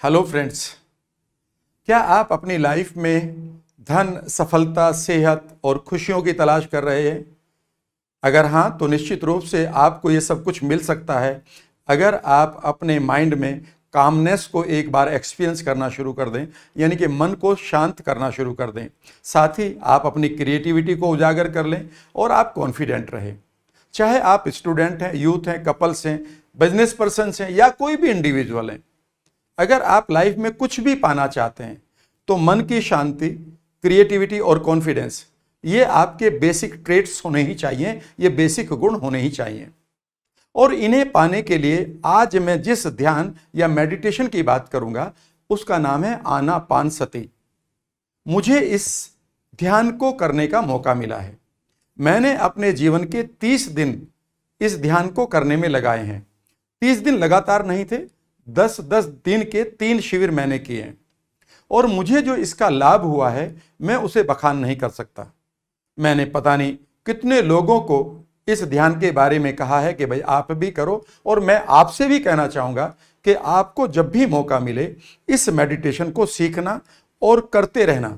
Hello friends, क्या आप अपनी लाइफ में धन, सफलता, सेहत और खुशियों की तलाश कर रहे हैं? अगर हाँ, तो निश्चित रूप से आपको ये सब कुछ मिल सकता है अगर आप अपने माइंड में कामनेस को एक बार एक्सपीरियंस करना शुरू कर दें, यानी कि मन को शांत करना शुरू कर दें। साथ ही आप अपनी क्रिएटिविटी को उजागर कर लें और आप कॉन्फिडेंट रहें। चाहे आप स्टूडेंट हैं, यूथ हैं, कपल्स हैं, बिजनेस पर्सन्स हैं या कोई भी इंडिविजुअल हैं, अगर आप लाइफ में कुछ भी पाना चाहते हैं तो मन की शांति, क्रिएटिविटी और कॉन्फिडेंस ये आपके बेसिक ट्रेट्स होने ही चाहिए, ये बेसिक गुण होने ही चाहिए। और इन्हें पाने के लिए आज मैं जिस ध्यान या मेडिटेशन की बात करूंगा उसका नाम है आनापानसति। मुझे इस ध्यान को करने का मौका मिला है। मैंने अपने जीवन के 30 दिन इस ध्यान को करने में लगाए हैं। 30 दिन लगातार नहीं थे, 10-10 दिन के 3 शिविर मैंने किए हैं और मुझे जो इसका लाभ हुआ है मैं उसे बखान नहीं कर सकता। मैंने पता नहीं कितने लोगों को इस ध्यान के बारे में कहा है कि भाई आप भी करो, और मैं आपसे भी कहना चाहूंगा कि आपको जब भी मौका मिले इस मेडिटेशन को सीखना और करते रहना।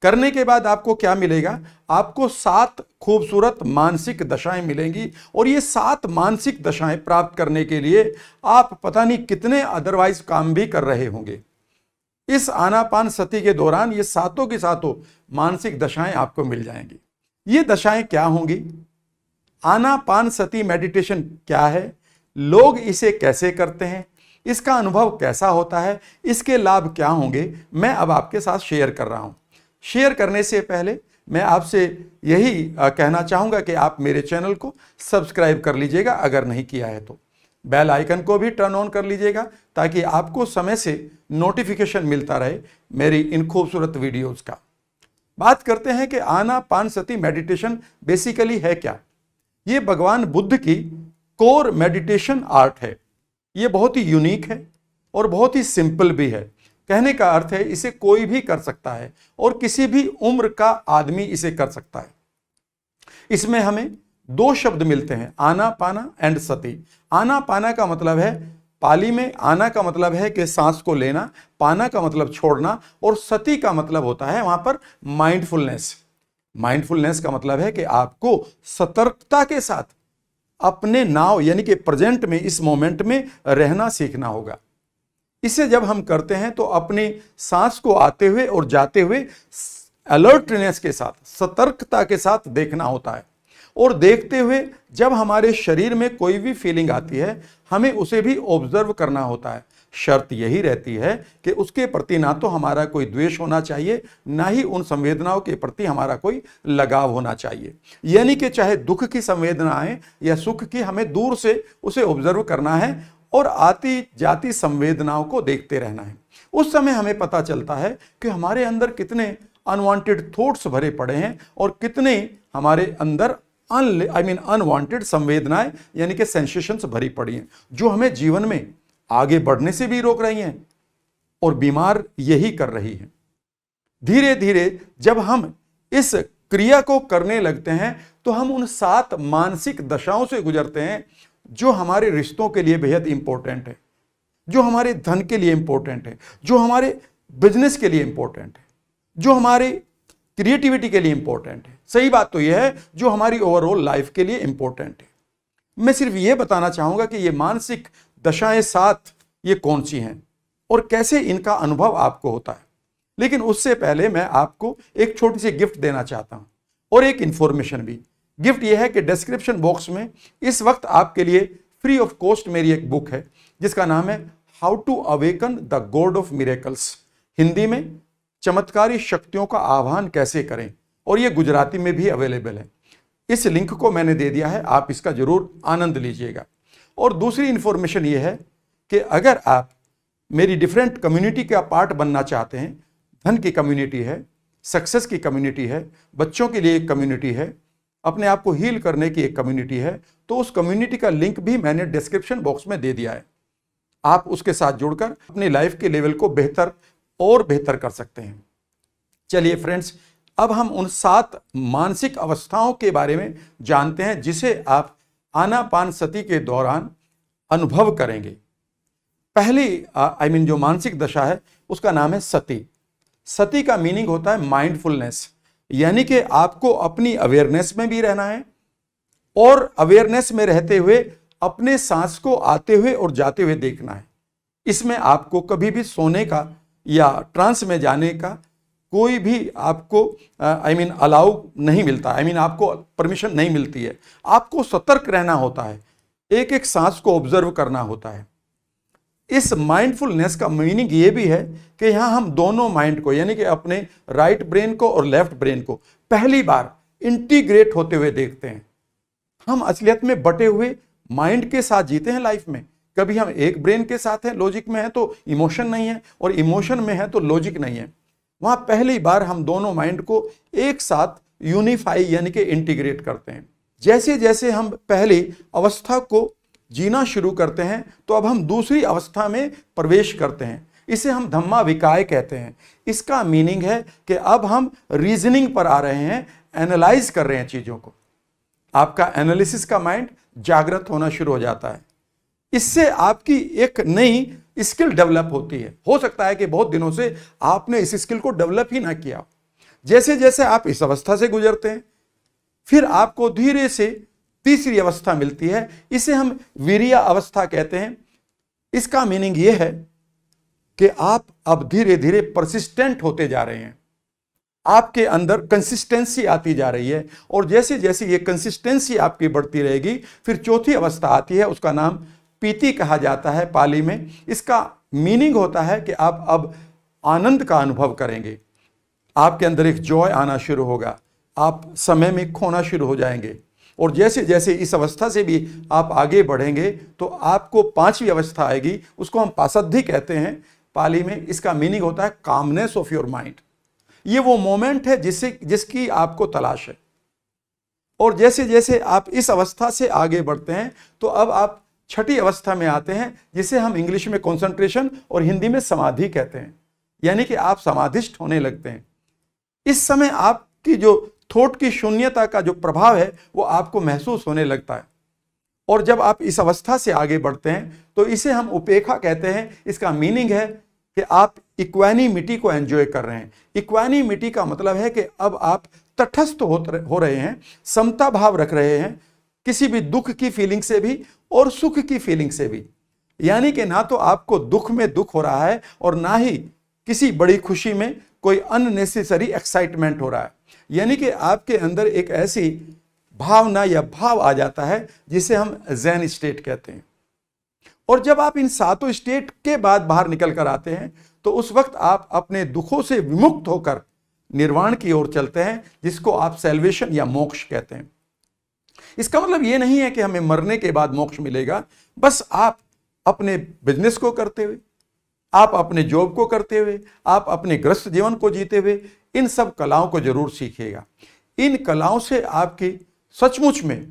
करने के बाद आपको क्या मिलेगा? आपको 7 खूबसूरत मानसिक दशाएं मिलेंगी और ये 7 मानसिक दशाएं प्राप्त करने के लिए आप पता नहीं कितने अदरवाइज काम भी कर रहे होंगे। इस आनापानसति के दौरान ये सातों की सातों मानसिक दशाएं आपको मिल जाएंगी। ये दशाएं क्या होंगी? आनापानसति मेडिटेशन क्या है? लोग इसे कैसे करते हैं? इसका अनुभव कैसा होता है? इसके लाभ क्या होंगे? मैं अब आपके साथ शेयर कर रहा हूं। शेयर करने से पहले मैं आपसे यही कहना चाहूंगा कि आप मेरे चैनल को सब्सक्राइब कर लीजिएगा अगर नहीं किया है तो। बेल आइकन को भी टर्न ऑन कर लीजिएगा ताकि आपको समय से नोटिफिकेशन मिलता रहे मेरी इन खूबसूरत वीडियोस का। बात करते हैं कि आनापानसति मेडिटेशन बेसिकली है क्या। ये भगवान बुद्ध की कोर मेडिटेशन आर्ट है। ये बहुत ही यूनिक है और बहुत ही सिंपल भी है। कहने का अर्थ है इसे कोई भी कर सकता है और किसी भी उम्र का आदमी इसे कर सकता है। इसमें हमें 2 शब्द मिलते हैं, आनापाना एंड सति। आनापाना का मतलब है, पाली में आना का मतलब है कि सांस को लेना, पाना का मतलब छोड़ना, और सति का मतलब होता है वहां पर माइंडफुलनेस। माइंडफुलनेस का मतलब है कि आपको सतर्कता के साथ अपने नाव यानी कि प्रेजेंट में, इस मोमेंट में रहना सीखना होगा। इसे जब हम करते हैं तो अपनी सांस को आते हुए और जाते हुए अलर्टनेस के साथ, सतर्कता के साथ देखना होता है। और देखते हुए जब हमारे शरीर में कोई भी फीलिंग आती है हमें उसे भी ऑब्जर्व करना होता है। शर्त यही रहती है कि उसके प्रति ना तो हमारा कोई द्वेष होना चाहिए, ना ही उन संवेदनाओं के प्रति हमारा कोई लगाव होना चाहिए। यानी कि चाहे दुख की संवेदना आए या सुख की, हमें दूर से उसे ऑब्जर्व करना है और आती जाती संवेदनाओं को देखते रहना है। उस समय हमें पता चलता है कि हमारे अंदर कितने अनवांटेड थॉट्स भरे पड़े हैं और कितने हमारे अंदर अनवांटेड संवेदनाएं यानी कि सेंसेशंस भरी पड़ी हैं, जो हमें जीवन में आगे बढ़ने से भी रोक रही हैं और बीमार यही कर रही हैं। धीरे धीरे जब हम इस क्रिया को करने लगते हैं तो हम उन 7 मानसिक दशाओं से गुजरते हैं जो हमारे रिश्तों के लिए बेहद इंपॉर्टेंट है, जो हमारे धन के लिए इंपॉर्टेंट है, जो हमारे बिजनेस के लिए इंपॉर्टेंट है, जो हमारे क्रिएटिविटी के लिए इंपॉर्टेंट है। सही बात तो यह है जो हमारी ओवरऑल लाइफ के लिए इंपॉर्टेंट है। मैं सिर्फ यह बताना चाहूंगा कि ये मानसिक दशाएं 7 ये कौन सी हैं और कैसे इनका अनुभव आपको होता है। लेकिन उससे पहले मैं आपको एक छोटी सी गिफ्ट देना चाहता हूं और एक इंफॉर्मेशन भी। गिफ्ट यह है कि डिस्क्रिप्शन बॉक्स में इस वक्त आपके लिए फ्री ऑफ कॉस्ट मेरी एक बुक है जिसका नाम है how to awaken the god of miracles. Hindi में चमत्कारी शक्तियों का आह्वान कैसे करें, और यह गुजराती में भी अवेलेबल है। इस लिंक को मैंने दे दिया है, आप इसका जरूर आनंद लीजिएगा। और दूसरी इंफॉर्मेशन यह है कि अगर आप मेरी डिफरेंट कम्युनिटी का पार्ट बनना चाहते हैं, धन की कम्युनिटी है, सक्सेस की कम्युनिटी है, बच्चों के लिए एक कम्युनिटी है, अपने आप को हील करने की एक कम्युनिटी है, तो उस कम्युनिटी का लिंक भी मैंने डिस्क्रिप्शन बॉक्स में दे दिया है। आप उसके साथ जुड़कर अपनी लाइफ के लेवल को बेहतर और बेहतर कर सकते हैं। चलिए फ्रेंड्स, अब हम उन 7 मानसिक अवस्थाओं के बारे में जानते हैं जिसे आप आनापानसति के दौरान अनुभव करेंगे। पहली जो मानसिक दशा है उसका नाम है सति। सति का मीनिंग होता है माइंडफुलनेस, यानी कि आपको अपनी अवेयरनेस में भी रहना है और अवेयरनेस में रहते हुए अपने सांस को आते हुए और जाते हुए देखना है। इसमें आपको कभी भी सोने का या ट्रांस में जाने का कोई भी आपको अलाउ नहीं मिलता, आपको परमिशन नहीं मिलती है। आपको सतर्क रहना होता है, एक एक सांस को ऑब्जर्व करना होता है। इस माइंडफुलनेस का मीनिंग ये भी है कि यहां हम दोनों माइंड को, यानी कि अपने राइट ब्रेन को और लेफ्ट ब्रेन को पहली बार इंटीग्रेट होते हुए देखते हैं। हम असलियत में बटे हुए माइंड के साथ जीते हैं लाइफ में। कभी हम एक ब्रेन के साथ हैं, लॉजिक में है तो इमोशन नहीं है, और इमोशन में है तो लॉजिक नहीं है। वहां पहली बार हम दोनों माइंड को एक साथ यूनिफाई यानी कि इंटीग्रेट करते हैं। जैसे जैसे हम पहली अवस्था को जीना शुरू करते हैं तो अब हम दूसरी अवस्था में प्रवेश करते हैं। इसे हम धम्मा विकाय कहते हैं। इसका मीनिंग है कि अब हम रीजनिंग पर आ रहे हैं, एनालाइज कर रहे हैं चीजों को। आपका एनालिसिस का माइंड जागृत होना शुरू हो जाता है। इससे आपकी एक नई स्किल डेवलप होती है। हो सकता है कि बहुत दिनों से आपने इस स्किल को डेवलप ही ना किया। जैसे जैसे आप इस अवस्था से गुजरते हैं, फिर आपको धीरे से तीसरी अवस्था मिलती है। इसे हम वीर्य अवस्था कहते हैं। इसका मीनिंग यह है कि आप अब धीरे धीरे परसिस्टेंट होते जा रहे हैं, आपके अंदर कंसिस्टेंसी आती जा रही है, और जैसे जैसे ये कंसिस्टेंसी आपकी बढ़ती रहेगी, फिर चौथी अवस्था आती है। उसका नाम पीति कहा जाता है पाली में। इसका मीनिंग होता है कि आप अब आनंद का अनुभव करेंगे, आपके अंदर एक जॉय आना शुरू होगा, आप समय में खोना शुरू हो जाएंगे। और जैसे जैसे इस अवस्था से भी आप आगे बढ़ेंगे तो आपको पांचवी अवस्था आएगी, उसको हम पासद्धि कहते हैं पाली में। इसका मीनिंग होता है कामनेस ऑफ योर माइंड। ये वो मोमेंट है जिसकी आपको तलाश है। और जैसे जैसे आप इस अवस्था से आगे बढ़ते हैं तो अब आप छठी अवस्था में आते हैं, जिसे हम इंग्लिश में कंसंट्रेशन और हिंदी में समाधि कहते हैं, यानी कि आप समाधिष्ठ होने लगते हैं। इस समय आपकी जो थॉट की शून्यता का जो प्रभाव है वो आपको महसूस होने लगता है। और जब आप इस अवस्था से आगे बढ़ते हैं तो इसे हम उपेक्षा कहते हैं। इसका मीनिंग है कि आप इक्वानिमिटी को एंजॉय कर रहे हैं। इक्वानिमिटी का मतलब है कि अब आप तटस्थ हो रहे हैं, समता भाव रख रहे हैं, किसी भी दुख की फीलिंग से भी और सुख की फीलिंग से भी। यानी कि ना तो आपको दुख में दुख हो रहा है और ना ही किसी बड़ी खुशी में कोई अननेसेसरी एक्साइटमेंट हो रहा है। यानी कि आपके अंदर एक ऐसी भावना या भाव आ जाता है जिसे हम ज़ेन स्टेट कहते हैं। और जब आप इन सातों स्टेट के बाद बाहर निकल कर आते हैं तो उस वक्त आप अपने दुखों से विमुक्त होकर निर्वाण की ओर चलते हैं, जिसको आप सैल्वेशन या मोक्ष कहते हैं। इसका मतलब ये नहीं है कि हमें मरने के बाद मोक्ष मिलेगा। बस आप अपने बिजनेस को करते हुए, आप अपने जॉब को करते हुए, आप अपने गृहस्थ जीवन को जीते हुए इन सब कलाओं को जरूर सीखिएगा। इन कलाओं से आपकी सचमुच में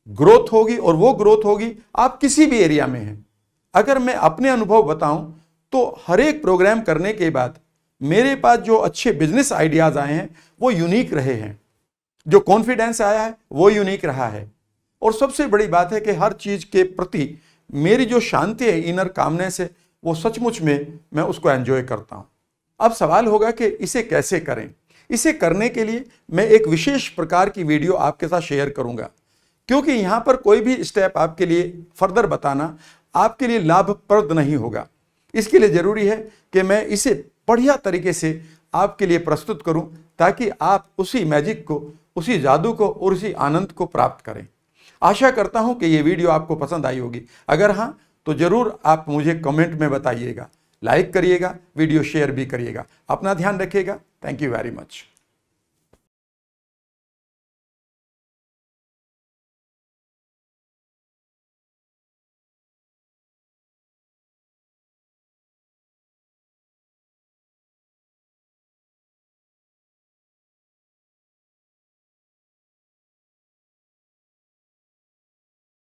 ग्रोथ होगी, और वो ग्रोथ होगी आप किसी भी एरिया में हैं। अगर मैं अपने अनुभव बताऊं तो हर एक प्रोग्राम करने के बाद मेरे पास जो अच्छे बिजनेस आइडियाज आए हैं वो यूनिक रहे हैं, जो कॉन्फिडेंस आया है वो यूनिक रहा है। और सबसे बड़ी बात है कि हर चीज के प्रति मेरी जो शांति है, इनर कामनेस है, वो सचमुच में मैं उसको एंजॉय करता हूं। अब सवाल होगा कि इसे कैसे करें। इसे करने के लिए मैं एक विशेष प्रकार की वीडियो आपके साथ शेयर करूंगा, क्योंकि यहां पर कोई भी स्टेप आपके लिए फर्दर बताना आपके लिए लाभप्रद नहीं होगा। इसके लिए जरूरी है कि मैं इसे बढ़िया तरीके से आपके लिए प्रस्तुत करूं, ताकि आप उसी मैजिक को, उसी जादू को और उसी आनंद को प्राप्त करें। आशा करता हूं कि ये वीडियो आपको पसंद आई होगी। अगर हाँ तो जरूर आप मुझे कमेंट में बताइएगा, लाइक करिएगा, वीडियो शेयर भी करिएगा। अपना ध्यान रखिएगा। Thank you very much.